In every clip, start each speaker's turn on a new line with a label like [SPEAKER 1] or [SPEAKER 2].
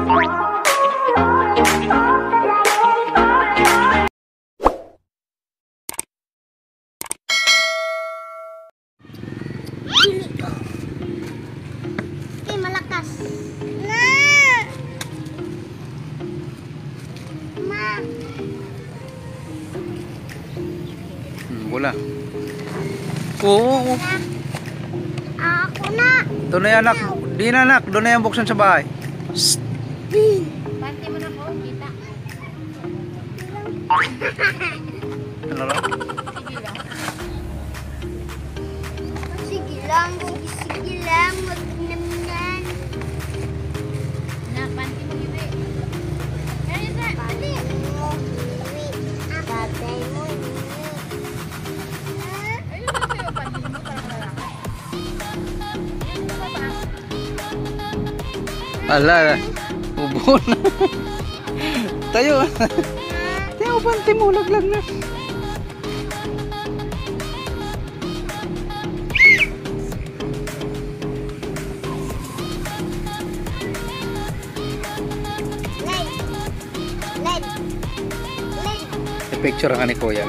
[SPEAKER 1] Okay, malakas. Na! Ma!
[SPEAKER 2] Wala. Oo.
[SPEAKER 1] Ako na!
[SPEAKER 2] Doon na yan, anak. Di na, anak. Doon na yan buksan sa bahay. Shh.
[SPEAKER 1] Pati mo na ko, kita.
[SPEAKER 2] Ano lang?
[SPEAKER 1] Sige lang. Sige lang. Wag naman. Na, panty mo iwi. Kaya sa, panty. Patay mo iwi. Ayun na sa'yo, panty mo para malaki. Ayun na ba?
[SPEAKER 2] Ala, ubo na. Tayo. Tayo, panty mo. Laglag na. Picture nga ni Kuya.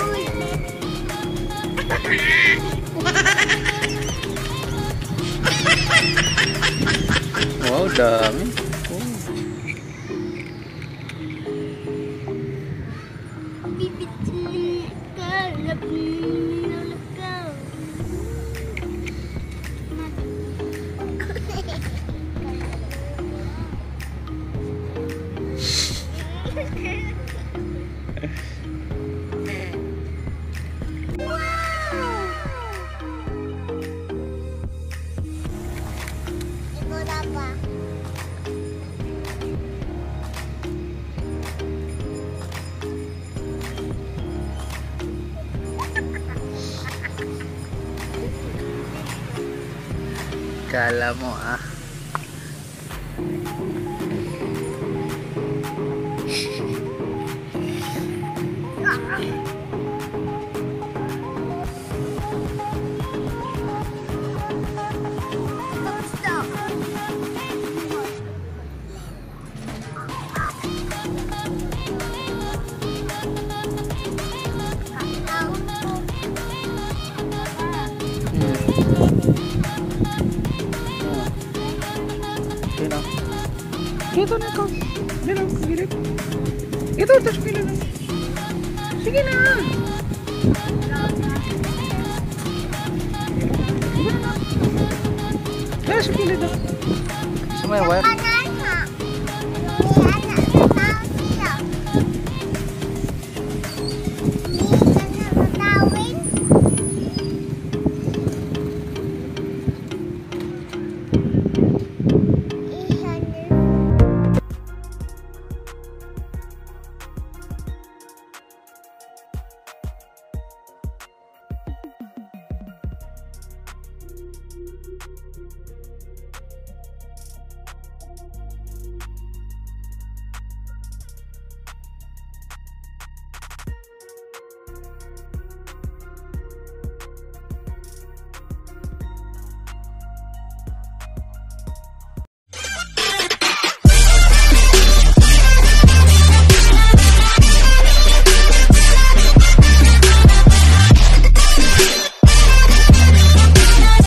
[SPEAKER 2] Wow, dami. Kala mo ah. Dito na ikaw. Dito, gilid. Ito, tapos gilid na. Sige na. Sige na. Dito, sa gilid na. Sumaya, wire.